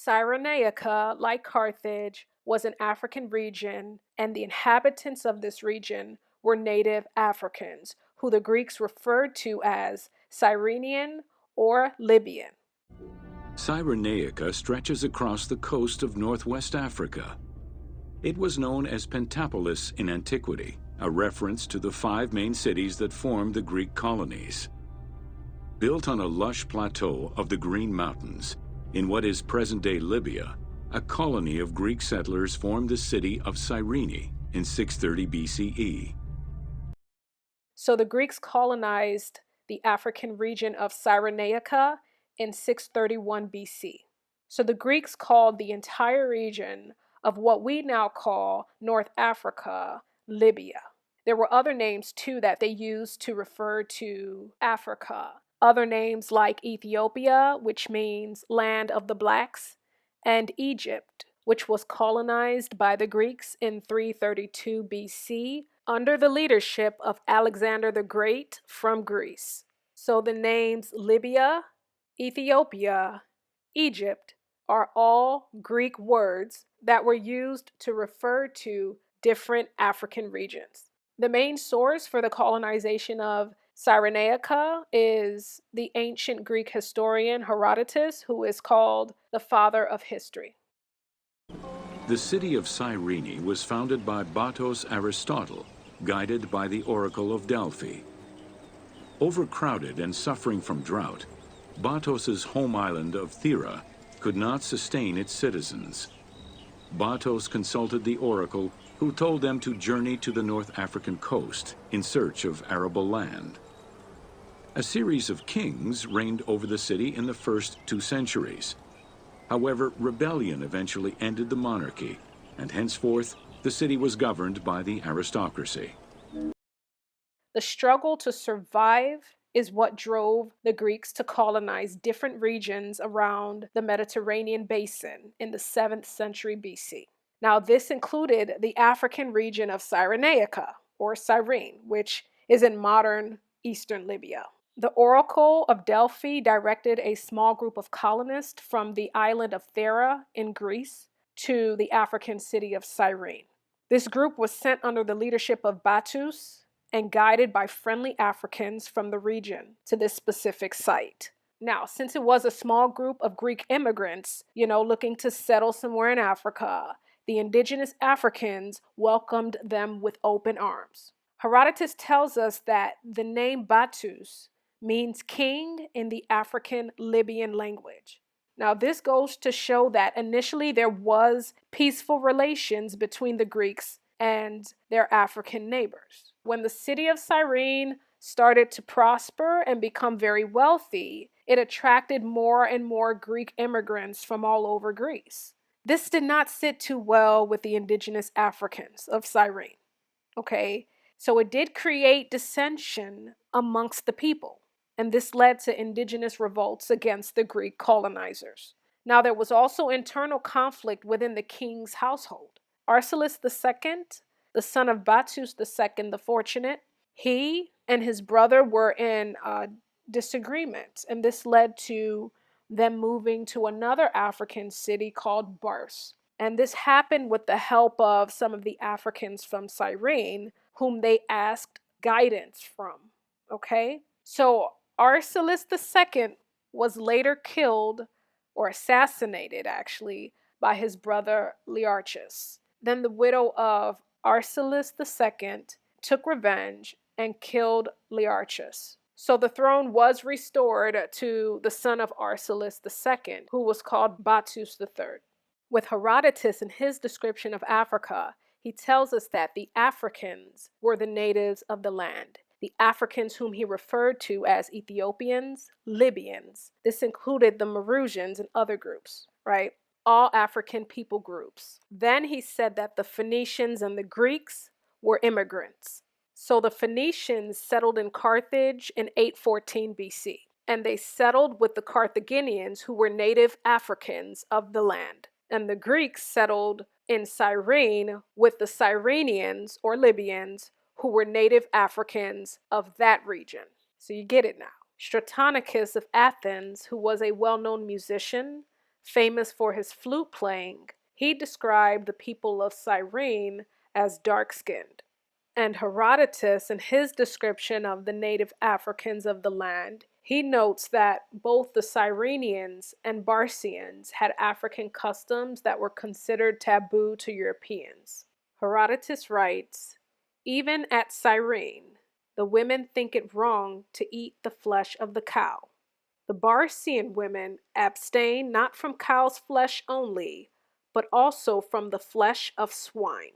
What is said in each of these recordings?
Cyrenaica, like Carthage, was an African region, and the inhabitants of this region were native Africans, who the Greeks referred to as Cyrenian or Libyan. Cyrenaica stretches across the coast of northwest Africa. It was known as Pentapolis in antiquity, a reference to the 5 main cities that formed the Greek colonies. Built on a lush plateau of the Green Mountains, in what is present-day Libya, a colony of Greek settlers formed the city of Cyrene in 630 BCE. So the Greeks colonized the African region of Cyrenaica in 631 BC. So the Greeks called the entire region of what we now call North Africa, Libya. There were other names too that they used to refer to Africa. Other names like Ethiopia, which means land of the blacks, and Egypt, which was colonized by the Greeks in 332 BC under the leadership of Alexander the Great from Greece. So the names Libya, Ethiopia, Egypt are all Greek words that were used to refer to different African regions. The main source for the colonization of Cyrenaica is the ancient Greek historian Herodotus, who is called the father of history. The city of Cyrene was founded by Battus Aristotle, guided by the Oracle of Delphi. Overcrowded and suffering from drought, Battus's home island of Thera could not sustain its citizens. Battus consulted the oracle, who told them to journey to the North African coast in search of arable land. A series of kings reigned over the city in the first 2 centuries. However, rebellion eventually ended the monarchy, and henceforth the city was governed by the aristocracy. The struggle to survive is what drove the Greeks to colonize different regions around the Mediterranean Basin in the 7th century BC. Now, this included the African region of Cyrenaica, or Cyrene, which is in modern eastern Libya. The Oracle of Delphi directed a small group of colonists from the island of Thera in Greece to the African city of Cyrene. This group was sent under the leadership of Battus and guided by friendly Africans from the region to this specific site. Now, since it was a small group of Greek immigrants, looking to settle somewhere in Africa, the indigenous Africans welcomed them with open arms. Herodotus tells us that the name Battus means king in the African-Libyan language. Now, this goes to show that initially there was peaceful relations between the Greeks and their African neighbors. When the city of Cyrene started to prosper and become very wealthy, it attracted more and more Greek immigrants from all over Greece. This did not sit too well with the indigenous Africans of Cyrene. Okay, so it did create dissension amongst the people, and this led to indigenous revolts against the Greek colonizers. Now, there was also internal conflict within the king's household. Archelaus II, the son of Battus II the Fortunate, he and his brother were in disagreement, and this led to them moving to another African city called Barcean. And this happened with the help of some of the Africans from Cyrene, whom they asked guidance from. Okay? So Archelaus II was later killed, or assassinated actually, by his brother Learchus. Then the widow of Archelaus II took revenge and killed Learchus. So the throne was restored to the son of Archelaus II, who was called Battus III. With Herodotus in his description of Africa, he tells us that the Africans were the natives of the land. The Africans whom he referred to as Ethiopians, Libyans. This included the Mauritians and other groups, right? All African people groups. Then he said that the Phoenicians and the Greeks were immigrants. So the Phoenicians settled in Carthage in 814 BC, and they settled with the Carthaginians, who were native Africans of the land. And the Greeks settled in Cyrene with the Cyrenians or Libyans, who were native Africans of that region. So you get it now. Stratonicus of Athens, who was a well-known musician, famous for his flute playing, he described the people of Cyrene as dark-skinned. And Herodotus, in his description of the native Africans of the land, he notes that both the Cyrenians and Barceans had African customs that were considered taboo to Europeans. Herodotus writes, "Even at Cyrene, the women think it wrong to eat the flesh of the cow. The Barcean women abstain not from cow's flesh only, but also from the flesh of swine."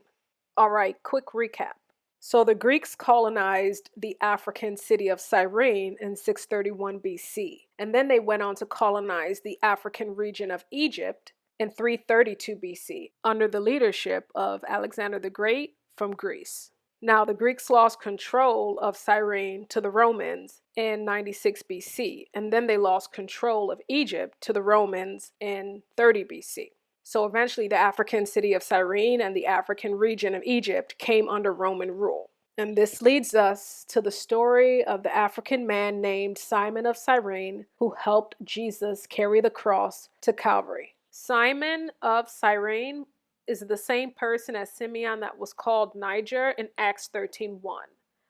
All right, quick recap. So the Greeks colonized the African city of Cyrene in 631 BC, and then they went on to colonize the African region of Egypt in 332 BC under the leadership of Alexander the Great from Greece. Now, the Greeks lost control of Cyrene to the Romans in 96 BC, and then they lost control of Egypt to the Romans in 30 BC. So eventually the African city of Cyrene and the African region of Egypt came under Roman rule. And this leads us to the story of the African man named Simon of Cyrene who helped Jesus carry the cross to Calvary. Simon of Cyrene is the same person as Simeon that was called Niger in Acts 13:1.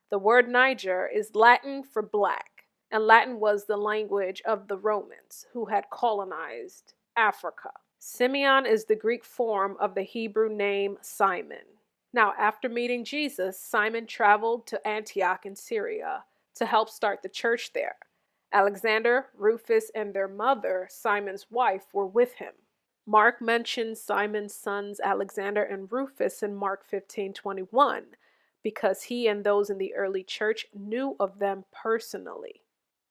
The word Niger is Latin for black, and Latin was the language of the Romans who had colonized Africa. Simeon is the Greek form of the Hebrew name Simon. Now, after meeting Jesus, Simon traveled to Antioch in Syria to help start the church there. Alexander, Rufus, and their mother, Simon's wife, were with him. Mark mentions Simon's sons Alexander and Rufus in Mark 15:21 because he and those in the early church knew of them personally.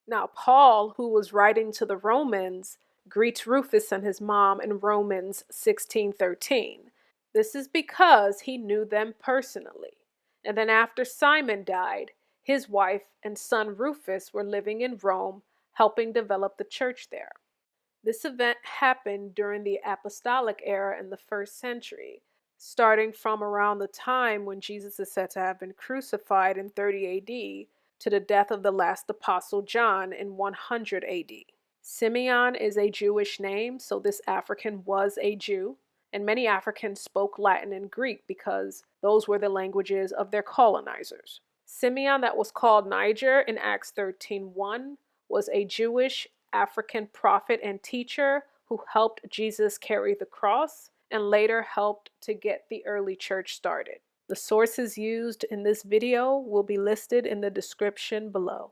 Now, Paul, who was writing to the Romans, greets Rufus and his mom in Romans 16:13. This is because he knew them personally. And then after Simon died, his wife and son Rufus were living in Rome, helping develop the church there. This event happened during the apostolic era in the 1st century, starting from around the time when Jesus is said to have been crucified in 30 AD to the death of the last apostle John in 100 AD. Symeon is a Jewish name, so this African was a Jew, and many Africans spoke Latin and Greek because those were the languages of their colonizers. Simeon, that was called Niger in Acts 13:1, was a Jewish African prophet and teacher who helped Jesus carry the cross and later helped to get the early church started. The sources used in this video will be listed in the description below.